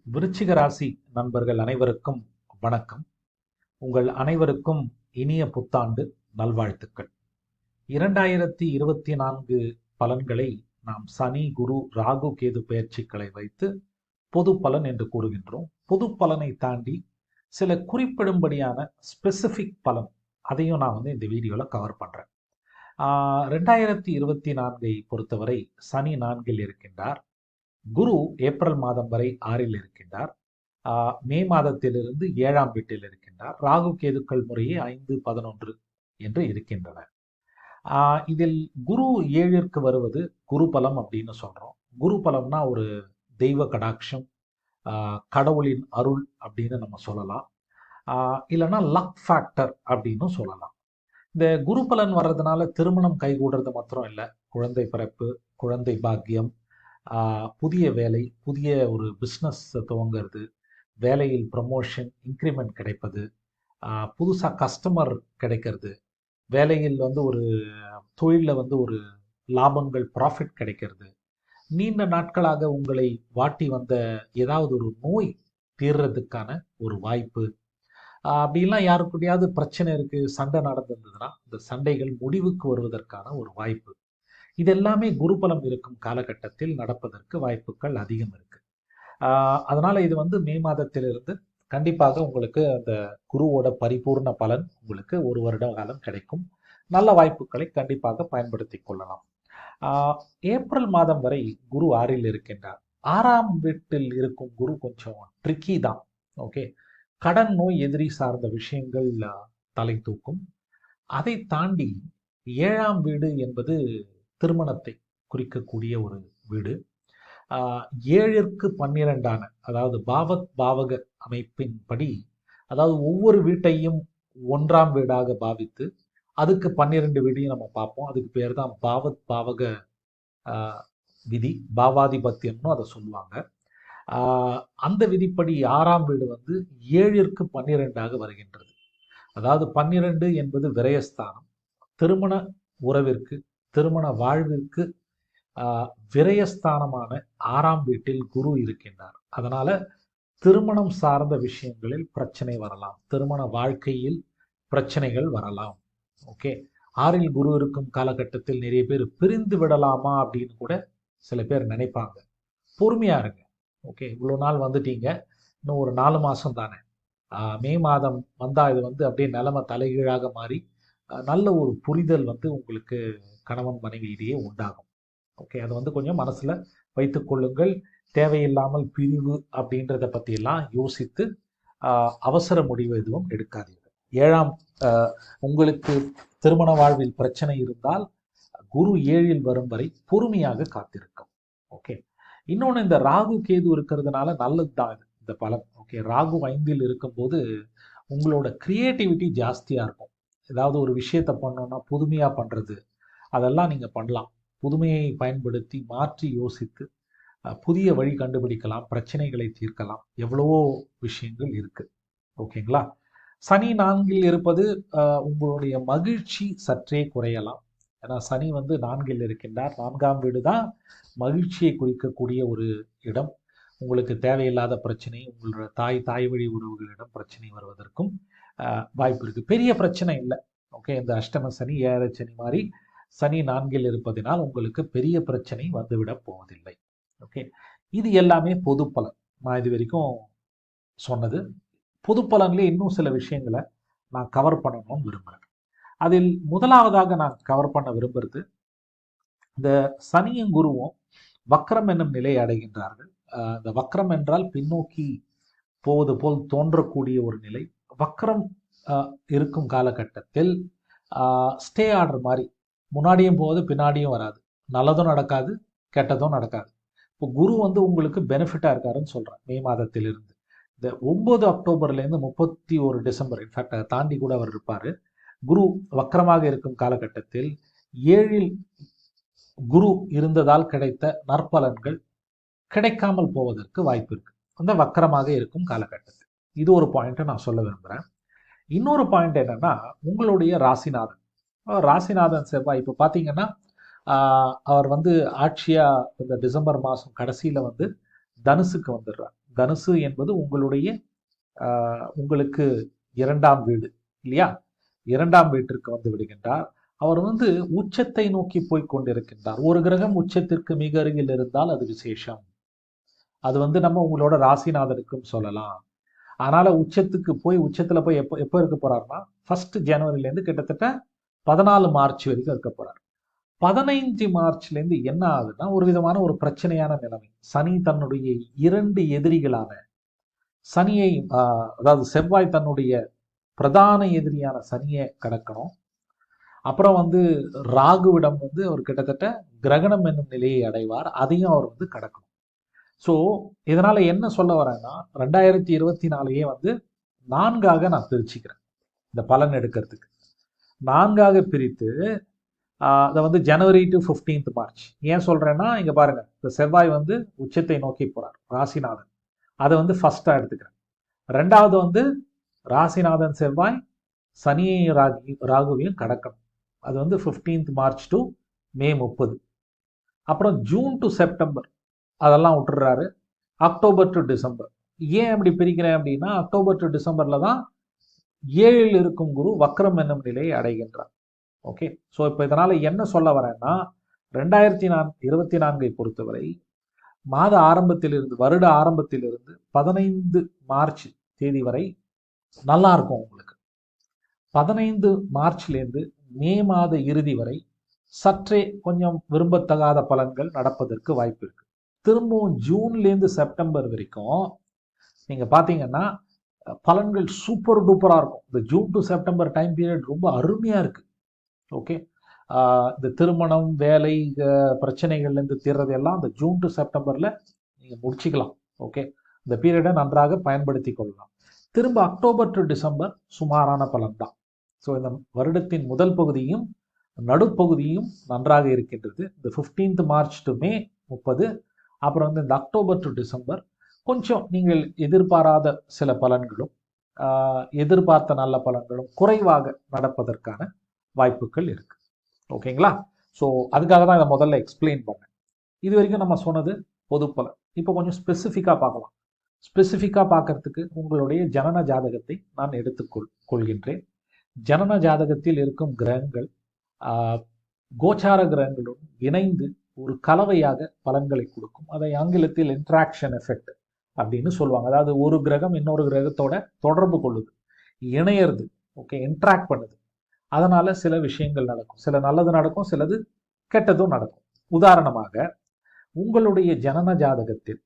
விருச்சிக ராசி நண்பர்கள் அனைவருக்கும் வணக்கம். உங்கள் அனைவருக்கும் இனிய புத்தாண்டு நல்வாழ்த்துக்கள். 2024 பலன்களை நாம் சனி, குரு, ராகு, கேது பெயர்ச்சிகளை வைத்து பொது பலன் என்று கூறுகின்றோம். பொது பலனை தாண்டி சில குறிப்பிடும்படியான ஸ்பெசிஃபிக் பலன், அதையும் நான் இந்த வீடியோவில் கவர் பண்ணுறேன். 2024 பொறுத்தவரை சனி 4 இருக்கின்றார். குரு ஏப்ரல் மாதம் வரை 6 இருக்கின்றார். மே மாதத்திலிருந்து 7ஆம் வீட்டில் இருக்கின்றார். ராகு கேதுக்கள் முறையே 5, 11 என்று இருக்கின்றன. இதில் குரு 7ற்கு வருவது குரு பலம் அப்படின்னு சொல்றோம். குரு பலம்னா ஒரு தெய்வ கடாட்சம், கடவுளின் அருள் அப்படின்னு நம்ம சொல்லலாம். இல்லைன்னா லக் ஃபேக்டர் அப்படின்னு சொல்லலாம். இந்த குரு பலன் வர்றதுனால திருமணம் கைகூடுறது மாத்திரம் இல்லை, குழந்தை பிறப்பு, குழந்தை பாக்கியம், புதிய வேலை, புதிய ஒரு பிஸ்னஸ் துவங்கிறது, வேலையில் ப்ரமோஷன், இன்க்ரிமெண்ட் கிடைப்பது, புதுசாக கஸ்டமர் கிடைக்கிறது, வேலையில் ஒரு தொழிலில் ஒரு லாபங்கள், ப்ராஃபிட் கிடைக்கிறது, நீண்ட நாட்களாக உங்களை வாட்டி வந்த ஏதாவது ஒரு நோய் தீர்றதுக்கான ஒரு வாய்ப்பு, அப்படிலாம் யாருக்கிட்டையாவது பிரச்சனை இருக்குது, சண்டை நடந்திருந்ததுன்னா இந்த சண்டைகள் முடிவுக்கு வருவதற்கான ஒரு வாய்ப்பு, இதெல்லாமே குருபலம் இருக்கும் காலகட்டத்தில் நடப்பதற்கு வாய்ப்புகள் அதிகம் இருக்கு. அதனால இது மே மாதத்திலிருந்து கண்டிப்பாக உங்களுக்கு அந்த குருவோட பரிபூர்ண பலன் உங்களுக்கு ஒரு வருட காலம் கிடைக்கும். நல்ல வாய்ப்புகளை கண்டிப்பாக பயன்படுத்தி கொள்ளலாம். ஏப்ரல் மாதம் வரை குரு 6 இருக்கின்றார். 6ஆம் வீட்டில் இருக்கும் குரு கொஞ்சம் ட்ரிக்கி தான். ஓகே, கடன், நோய், எதிரி சார்ந்த விஷயங்கள் தலை தூக்கும். அதை தாண்டி 7ஆம் வீடு என்பது திருமணத்தை குறிக்கக்கூடிய ஒரு வீடு. 7ற்கு 12ஆன, அதாவது பாவத் பாவக அமைப்பின்படி, அதாவது ஒவ்வொரு வீட்டையும் 1ஆம் வீடாக பாவித்து அதுக்கு 12 வீடையும் நம்ம பார்ப்போம். அதுக்கு பேர் தான் பாவத் பாவக விதி, பாவாதிபத்தியம்னு அதை சொல்லுவாங்க. அந்த விதிப்படி 6ஆம் வீடு 7ற்கு 12ஆக வருகின்றது. அதாவது 12 என்பது விரயஸ்தானம். திருமண உறவிற்கு, திருமண வாழ்விற்கு விரயஸ்தானமான 6ஆம் வீட்டில் குரு இருக்கின்றார். அதனால திருமணம் சார்ந்த விஷயங்களில் பிரச்சனை வரலாம், திருமண வாழ்க்கையில் பிரச்சனைகள் வரலாம். ஓகே, 6ல் குரு இருக்கும் காலகட்டத்தில் நிறைய பேர் பிரிந்து விடலாமா அப்படின்னு கூட சில பேர் நினைப்பாங்க. பொறுமையா இருங்க. ஓகே, இவ்வளோ நாள் வந்துட்டீங்க, இன்னும் ஒரு 4 மாதம் தானே. மே மாதம் வந்தால் இது அப்படியே நிலைமை தலைகீழாக மாறி நல்ல ஒரு புரிதல் உங்களுக்கு கணவன் மனைவியிடையே உண்டாகும். ஓகே, அதை கொஞ்சம் மனசில் வைத்துக் கொள்ளுங்கள். தேவையில்லாமல் பிரிவு அப்படின்றத பற்றியெல்லாம் யோசித்து அவசர முடிவு எதுவும் எடுக்காதீர்கள். 7ஆம் உங்களுக்கு திருமண வாழ்வில் பிரச்சனை இருந்தால் குரு 7ல் வரும் வரை பொறுமையாக காத்திருக்கும். ஓகே, இன்னொன்று, இந்த ராகு கேது இருக்கிறதுனால நல்லது தான் இந்த பலன். ஓகே, ராகு 5ல் இருக்கும்போது உங்களோட கிரியேட்டிவிட்டி ஜாஸ்தியாக இருக்கும். ஏதாவது ஒரு விஷயத்தை பண்ணோன்னா புதுமையாக பண்ணுறது, அதெல்லாம் நீங்கள் பண்ணலாம். புதுமையை பயன்படுத்தி மாற்றி யோசித்து புதிய வழி கண்டுபிடிக்கலாம், பிரச்சனைகளை தீர்க்கலாம், எவ்வளவோ விஷயங்கள் இருக்கு. ஓகேங்களா. சனி 4ல் இருப்பது உங்களுடைய மகிழ்ச்சி சற்றே குறையலாம். ஏன்னா சனி 4ல் இருக்கின்றார். 4ஆம் வீடு தான் மகிழ்ச்சியை குறிக்கக்கூடிய ஒரு இடம். உங்களுக்கு தேவையில்லாத பிரச்சனை, உங்களோட தாய் வழி உறவுகளிடம் பிரச்சனை வருவதற்கும் வாய்ப்பு இருக்கு. பெரிய பிரச்சனை இல்லை. ஓகே, இந்த அஷ்டம சனி, 7 சனி மாதிரி சனி 4ல் இருப்பதினால் உங்களுக்கு பெரிய பிரச்சனை வந்துவிட போவதில்லை. ஓகே, இது எல்லாமே பொது பலன். நான் இது வரைக்கும் சொன்னது பொது பலன்லேயே இன்னும் சில விஷயங்களை நான் கவர் பண்ணணும்னு விரும்புகிறேன். அதில் முதலாவதாக நான் கவர் பண்ண விரும்புறது, இந்த சனியும் குருவும் வக்ரம் என்னும் நிலை அடைகின்றார்கள். இந்த வக்ரம் என்றால் பின்னோக்கி போவது போல் தோன்றக்கூடிய ஒரு நிலை. வக்ரம் இருக்கும் காலகட்டத்தில் ஸ்டே ஆர்டர் மாதிரி முன்னாடியும் போகுது, பின்னாடியும் வராது, நல்லதும் நடக்காது, கெட்டதும் நடக்காது. இப்போ குரு உங்களுக்கு பெனிஃபிட்டாக இருக்காருன்னு சொல்கிறேன். மே மாதத்திலிருந்து இந்த 9 அக்டோபர்லேருந்து 31 டிசம்பர், இன்ஃபேக்ட் அதை தாண்டி கூட அவர் இருப்பார். குரு வக்ரமாக இருக்கும் காலகட்டத்தில் 7ல் குரு இருந்ததால் கிடைத்த நற்பலன்கள் கிடைக்காமல் போவதற்கு வாய்ப்பு இருக்கு அந்த வக்கரமாக இருக்கும் காலகட்டத்தில். இது ஒரு பாயிண்ட்டை நான் சொல்ல விரும்புகிறேன். இன்னொரு பாயிண்ட் என்னன்னா, உங்களுடைய ராசிநாதன் செவ்வாய் இப்போ பார்த்தீங்கன்னா அவர் ஆட்சியாக இந்த டிசம்பர் மாதம் கடைசியில் தனுசுக்கு வந்துடுறார். தனுசு என்பது உங்களுடைய உங்களுக்கு 2ஆம் வீடு இல்லையா? 2ஆம் வீட்டிற்கு வந்து விடுகின்றார். அவர் வந்து உச்சத்தை நோக்கி போய் கொண்டிருக்கின்றார். ஒரு கிரகம் உச்சத்திற்கு மிக அருகில் இருந்தால் அது விசேஷம். அது வந்து நம்ம உங்களோட ராசிநாதனுக்கும் சொல்லலாம். அதனால உச்சத்துல போய் எப்போ இருக்க போறாருன்னா 1 ஜனவரிலேருந்து கிட்டத்தட்ட 14 மார்ச் வரைக்கும் இருக்க போறார். 15 மார்ச்லேருந்து என்ன ஆகுதுன்னா ஒரு விதமான ஒரு பிரச்சனையான நிலைமை. சனி தன்னுடைய 2 எதிரிகளான சனியை அதாவது செவ்வாய் தன்னுடைய பிரதான எதிரியான சனியை கடக்கணும். அப்புறம் வந்து ராகுவிடம் வந்து அவர் கிட்டத்தட்ட கிரகணம் என்னும் நிலையை அடைவார். அதையும் அவர் வந்து கடக்கணும். ஸோ இதனால என்ன சொல்ல வரேன்னா 2024 வந்து 4ஆக நான் பிரிச்சுக்கிறேன். இந்த பலன் எடுக்கிறதுக்கு 4ஆக பிரித்து அதை வந்து ஜனவரி டு 15th மார்ச். ஏன் சொல்றேன்னா இங்க பாருங்க, இந்த செவ்வாய் வந்து உச்சத்தை நோக்கி போறார், ராசிநாதன். அதை வந்து ஃபர்ஸ்டா எடுத்துக்கிறேன். 2வது வந்து ராசிநாதன் செவ்வாய் சனியை ராகுவையும் கடக்கணும். அது வந்து 15th மார்ச் டு மே 30. அப்புறம் ஜூன் டு செப்டம்பர் அதெல்லாம் விட்டுறாரு. October to December. ஏன் அப்படி பிரிக்கிறேன் அப்படின்னா அக்டோபர் டு டிசம்பர்ல தான் 7 இருக்கும் குரு வக்ரம் என்னும் நிலையை அடைகின்றார். ஓகே, ஸோ இப்போ இதனால என்ன சொல்ல வரேன்னா 2024 பொறுத்தவரை மாத ஆரம்பத்திலிருந்து வருட ஆரம்பத்திலிருந்து 15 மார்ச் தேதி வரை நல்லா இருக்கும் உங்களுக்கு. 15 மார்ச்லேருந்து மே மாத இறுதி வரை சற்றே கொஞ்சம் விரும்பத்தகாத பலன்கள் நடப்பதற்கு வாய்ப்பு இருக்கு. திரும்பவும் ஜூன்லேருந்து செப்டம்பர் வரைக்கும் நீங்க பாத்தீங்கன்னா பலன்கள் சூப்பர் டூப்பரா இருக்கும். இந்த June to September time period ரொம்ப அருமையா இருக்கு. ஓகே, இந்த திருமணம் வேலை பிரச்சனைகள்லேருந்து தீர்றது எல்லாம் இந்த ஜூன் டு செப்டம்பர்ல நீங்க முடிச்சுக்கலாம். ஓகே, இந்த பீரியடை நன்றாக பயன்படுத்தி கொள்ளலாம். திரும்ப அக்டோபர் டு டிசம்பர் சுமாரான பலன் தான். ஸோ இந்த வருடத்தின் முதல் பகுதியும் நடுப்பகுதியும் நன்றாக இருக்கின்றது. இந்த 15th மார்ச் டு மே 30. அப்புறம் வந்து இந்த அக்டோபர் டு டிசம்பர் கொஞ்சம் நீங்கள் எதிர்பாராத சில பலன்களும் எதிர்பார்த்த நல்ல பலன்களும் குறைவாக நடப்பதற்கான வாய்ப்புகள் இருக்கு. ஓகேங்களா? ஸோ அதுக்காக தான் இதை முதல்ல எக்ஸ்பிளைன் பண்ணேன். இது வரைக்கும் நம்ம சொன்னது பொது பலன். இப்போ கொஞ்சம் ஸ்பெசிஃபிக்காக பார்க்கலாம். ஸ்பெசிஃபிக்காக பார்க்கறதுக்கு உங்களுடைய ஜனன ஜாதகத்தை நான் எடுத்துக்கொள்கின்றேன். ஜனன ஜாதகத்தில் இருக்கும் கிரகங்கள் கோச்சார கிரகங்களுடன் இணைந்து ஒரு கலவையாக பலன்களை கொடுக்கும். அதை ஆங்கிலத்தில் இன்ட்ராக்ஷன் எஃபெக்ட் அப்படின்னு சொல்லுவாங்க. அதாவது ஒரு கிரகம் இன்னொரு கிரகத்தோட தொடர்பு கொள்ளுது, இணையிறது, ஓகே, இன்ட்ராக்ட் பண்ணுது. அதனால சில விஷயங்கள் நடக்கும். சில நல்லது நடக்கும், சிலது கெட்டதும் நடக்கும். உதாரணமாக உங்களுடைய ஜனன ஜாதகத்தில்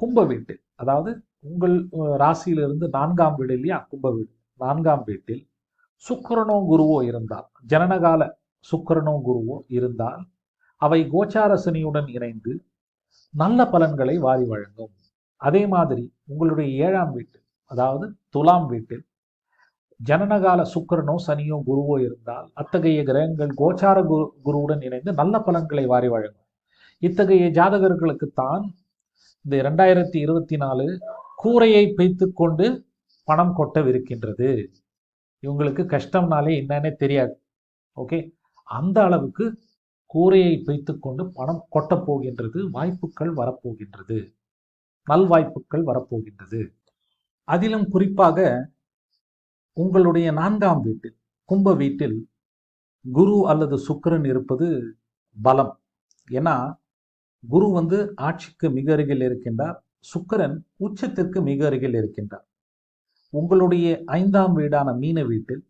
கும்ப வீட்டு, அதாவது உங்கள் ராசியிலிருந்து 4ஆம் வீடு இல்லையா, கும்ப வீடு, 4ஆம் வீட்டில் சுக்கிரனோ குருவோ இருந்தால், ஜனனகால சுக்கிரனோ குருவோ இருந்தால் அவை கோச்சார சனியுடன் இணைந்து நல்ல பலன்களை வாரி வழங்கும். அதே மாதிரி உங்களுடைய 7ஆம் வீட்டு, அதாவது துலாம் வீட்டில் ஜனனகால சுக்கிரனோ சனியோ குருவோ இருந்தால் அத்தகைய கிரகங்கள் கோச்சார குருவுடன் இணைந்து நல்ல பலன்களை வாரி வழங்கும். இத்தகைய ஜாதகர்களுக்குத்தான் இந்த 2024 கூரையை பைத்து கொண்டு பணம் கொட்டவிருக்கின்றது. இவங்களுக்கு கஷ்டம்னாலே என்னன்னே தெரியாது. ஓகே, அந்த அளவுக்கு கூரையை பைத்து கொண்டு பணம் கொட்ட போகின்றது. வாய்ப்புகள் வரப்போகின்றது, நல்வாய்ப்புகள் வரப்போகின்றது. அதிலும் குறிப்பாக உங்களுடைய 4ஆம் வீட்டில், கும்ப வீட்டில் குரு அல்லது சுக்கிரன் இருப்பது பலம். ஏன்னா குரு வந்து ஆட்சிக்கு மிக அருகில் இருக்கின்றார், சுக்கிரன் உச்சத்திற்கு மிக அருகில் இருக்கின்றார். உங்களுடைய 5ஆம் வீடான மீன வீட்டில்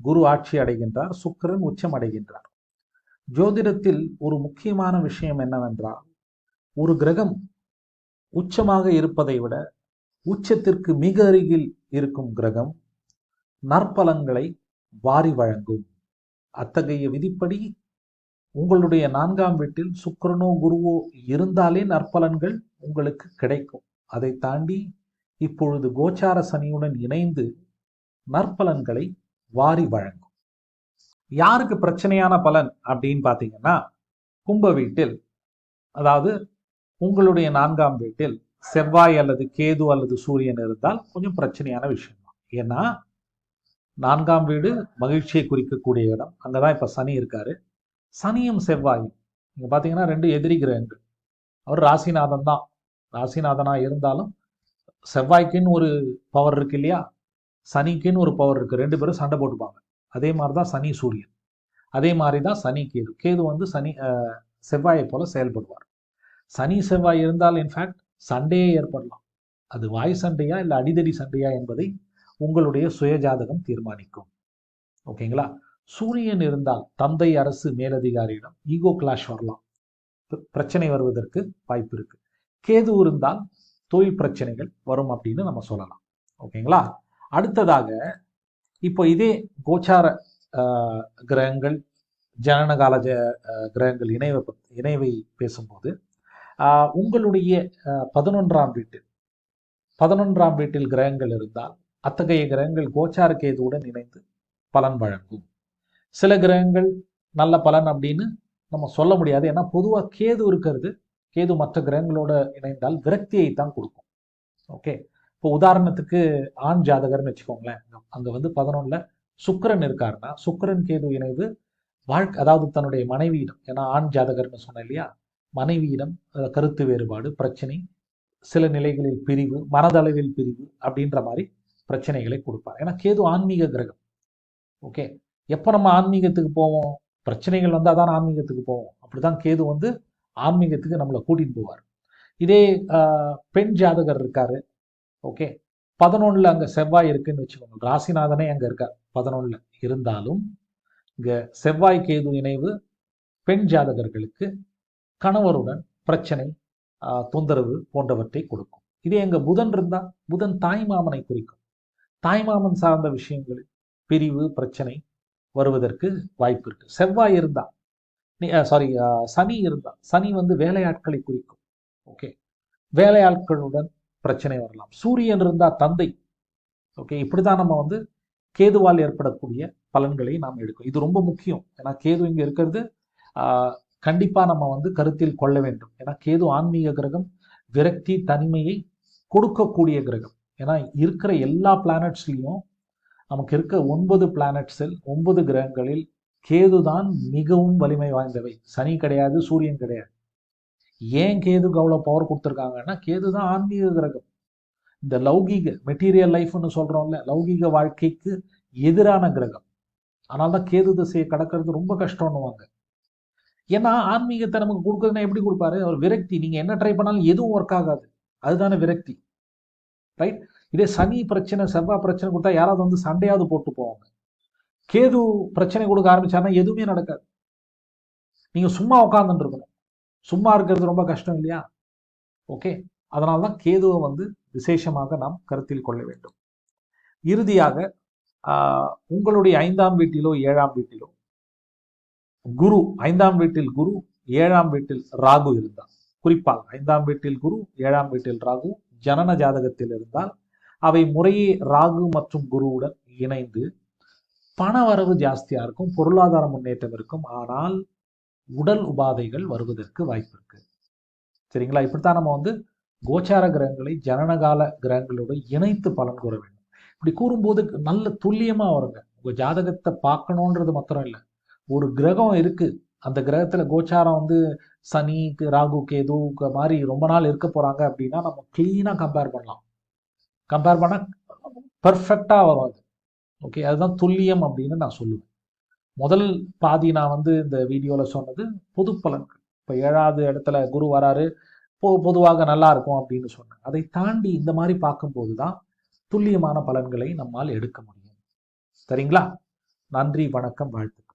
குரு ஆட்சி அடைகின்றார், சுக்கிரன் உச்சம் அடைகின்றார். ஜோதிடத்தில் ஒரு முக்கியமான விஷயம் என்னவென்றால், ஒரு கிரகம் உச்சமாக இருப்பதை விட உச்சத்திற்கு மிக அருகில் இருக்கும் கிரகம் நற்பலன்களை வாரி வழங்கும். அத்தகைய விதிப்படி உங்களுடைய 4ஆம் வீட்டில் சுக்கிரனோ குருவோ இருந்தாலே நற்பலன்கள் உங்களுக்கு கிடைக்கும். அதை தாண்டி இப்பொழுது கோச்சார சனியுடன் இணைந்து நற்பலன்களை வாரி வழங்கும். யாருக்கு பிரச்சனையான பலன் அப்படின்னு பார்த்தீங்கன்னா, கும்ப வீட்டில், அதாவது உங்களுடைய 4ஆம் வீட்டில் செவ்வாய் அல்லது கேது அல்லது சூரியன் இருந்தால் கொஞ்சம் பிரச்சனையான விஷயம் தான். ஏன்னா 4ஆம் வீடு மகிழ்ச்சியை குறிக்கக்கூடிய இடம். அங்கதான் இப்ப சனி இருக்காரு. சனியும் செவ்வாயும் நீங்க பாத்தீங்கன்னா 2 எதிரி கிரகங்கள். அவர் ராசிநாதன் தான். ராசிநாதனா இருந்தாலும் செவ்வாய்க்குன்னு ஒரு பவர் இருக்கு இல்லையா, சனிக்குன்னு ஒரு பவர் இருக்கு. 2 பேரும் சண்டை போட்டுப்பாங்க. அதே மாதிரி தான் சனி சூரியன், அதே மாதிரி தான் சனி கேது. கேது வந்து செவ்வாயை போல செயல்படுவார். சனி செவ்வாய் இருந்தால் இன்ஃபேக்ட் சண்டையே ஏற்படலாம். அது வாய் சண்டையா இல்லை அடிதடி சண்டையா என்பதை உங்களுடைய சுய ஜாதகம் தீர்மானிக்கும். ஓகேங்களா? சூரியன் இருந்தால் தந்தை, அரசு, மேலதிகாரியிடம் ஈகோ கிளாஷ் வரலாம், பிரச்சனை வருவதற்கு வாய்ப்பு இருக்கு. கேது இருந்தால் தொழில் பிரச்சனைகள் வரும் அப்படின்னு நம்ம சொல்லலாம். ஓகேங்களா? அடுத்ததாக இப்போ இதே கோச்சார கிரகங்கள், ஜனனகால கிரகங்கள் இணைவை பேசும்போது உங்களுடைய 11ஆம் வீட்டில் கிரகங்கள் இருந்தால் அத்தகைய கிரகங்கள் கோச்சார கேதுவுடன் இணைந்து பலன் வழங்கும். சில கிரகங்கள் நல்ல பலன் அப்படின்னு நம்ம சொல்ல முடியாது. ஏன்னா பொதுவாக கேது மற்ற கிரகங்களோட இணைந்தால் விரக்தியை தான் கொடுக்கும். ஓகே, இப்போ உதாரணத்துக்கு ஆண் ஜாதகர்னு வச்சுக்கோங்களேன். அங்க வந்து 11ல் சுக்கிரன் இருக்காருன்னா சுக்கிரன் கேது இணைவு அதாவது தன்னுடைய மனைவியிடம், ஏன்னா ஆண் ஜாதகர்னு சொன்னேன் இல்லையா, மனைவியிடம் கருத்து வேறுபாடு, பிரச்சனை, சில நிலைகளில் பிரிவு, மனதளவில் பிரிவு அப்படின்ற மாதிரி பிரச்சனைகளை கொடுப்பார். ஏன்னா கேது ஆன்மீக கிரகம். ஓகே, எப்போ நம்ம ஆன்மீகத்துக்கு போவோம்? பிரச்சனைகள் வந்தால் தான் ஆன்மீகத்துக்கு போவோம். அப்படிதான் கேது வந்து ஆன்மீகத்துக்கு நம்மளை கூட்டிட்டு போவார். இதே பெண் ஜாதகர் இருக்காரு, ஓகே, 11ல் அங்கே செவ்வாய் இருக்குன்னு வச்சுக்கோங்க, ராசிநாதனே அங்கே இருக்கார் 11ல் இருந்தாலும் இங்கே செவ்வாய் கேது இணைவு பெண் ஜாதகர்களுக்கு கணவருடன் பிரச்சனை, தொந்தரவு போன்றவற்றை கொடுக்கும். இதே எங்க புதன் இருந்தால் புதன் தாய்மாமனை குறிக்கும். தாய்மாமன் சார்ந்த விஷயங்களில் பிரிவு, பிரச்சனை வருவதற்கு வாய்ப்பு இருக்கு. செவ்வாய் இருந்தா சனி இருந்தா சனி வந்து வேலையாட்களை குறிக்கும். ஓகே, வேலையாட்களுடன் பிரச்சனை வரலாம். சூரியன் இருந்தா தந்தை. ஓகே, இப்படிதான் நம்ம வந்து கேதுவால் ஏற்படக்கூடிய பலன்களை நாம் எடுக்கும். இது ரொம்ப முக்கியம். ஏன்னா கேது இங்க இருக்கிறது கண்டிப்பா நம்ம வந்து கருத்தில் கொள்ள வேண்டும். ஏன்னா கேது ஆன்மீக கிரகம், விரக்தி, தனிமையை கொடுக்கக்கூடிய கிரகம். ஏன்னா இருக்கிற எல்லா பிளானட்ஸ்லையும் நமக்கு இருக்க 9 பிளானட்ஸில் 9 கிரகங்களில் கேதுதான் மிகவும் வலிமை வாய்ந்தவை. சனி கிடையாது, சூரியன் கிடையாது. ஏன் கேதுக்கு அவ்வளோ பவர் கொடுத்துருக்காங்கன்னா கேது தான் ஆன்மீக கிரகம். இந்த லௌகீக மெட்டீரியல் லைஃப்னு சொல்றோம்ல, லௌகீக வாழ்க்கைக்கு எதிரான கிரகம். அதனால்தான் கேது திசையை கடக்கிறது ரொம்ப கஷ்டம்னுவாங்க. ஏன்னா ஆன்மீகத்தை நமக்கு கொடுக்குறதுன்னா எப்படி கொடுப்பாரு? அவர் விரக்தி. நீங்க என்ன ட்ரை பண்ணாலும் எதுவும் ஒர்க் ஆகாது, அதுதானே விரக்தி, ரைட்? இதே சனி பிரச்சனை, செவ்வாய் பிரச்சனை கொடுத்தா யாராவது வந்து சண்டையாவது போட்டு போவாங்க. கேது பிரச்சனை கொடுக்க ஆரம்பிச்சாருன்னா எதுவுமே நடக்காது. நீங்க சும்மா உட்கார்ந்துட்டு இருக்கணும். சும்மா இருக்கிறது ரொம்ப கஷ்டம் இல்லையா? ஓகே, அதனால்தான் கேதுவை வந்து விசேஷமாக நாம் கருத்தில் கொள்ள வேண்டும். இறுதியாக உங்களுடைய 5ஆம் வீட்டிலோ 7ஆம் வீட்டிலோ குரு, 5ஆம் வீட்டில் குரு, 7ஆம் வீட்டில் ராகு இருந்தால், குறிப்பாக 5ஆம் வீட்டில் குரு, 7ஆம் வீட்டில் ராகு ஜனன ஜாதகத்தில் இருந்தால் அவை முறையே ராகு மற்றும் குருவுடன் இணைந்து பண வரவு ஜாஸ்தியா இருக்கும், பொருளாதார முன்னேற்றம் இருக்கும். ஆனால் உடல் உபாதைகள் வருவதற்கு வாய்ப்பு இருக்கு. சரிங்களா? இப்படித்தான் நம்ம வந்து கோச்சார கிரகங்களை ஜனனகால கிரகங்களோடு இணைத்து பலன் கூற வேண்டும். இப்படி கூறும்போது நல்ல துல்லியமா வருங்க. உங்க ஜாதகத்தை பார்க்கணுன்றது மாத்திரம் இல்லை, ஒரு கிரகம் இருக்கு, அந்த கிரகத்துல கோச்சாரம் வந்து சனிக்கு, ராகு, கேதுக்கு மாதிரி ரொம்ப நாள் இருக்க போறாங்க அப்படின்னா நம்ம கிளீனா கம்பேர் பண்ணலாம். கம்பேர் பண்ணா பர்ஃபெக்டா வரும். ஓகே, அதுதான் துல்லியம் அப்படின்னு நான் சொல்லுவேன். முதல் பாதி நான் வந்து இந்த வீடியோல சொன்னது பொது பலன்கள். இப்போ 7வது இடத்துல குரு வராரு, பொதுவாக நல்லா இருக்கும் அப்படின்னு சொன்னேன். அதை தாண்டி இந்த மாதிரி பார்க்கும்போது தான் துல்லியமான பலன்களை நம்மால் எடுக்க முடியும். சரிங்களா? நன்றி, வணக்கம், வாழ்த்துக்கள்.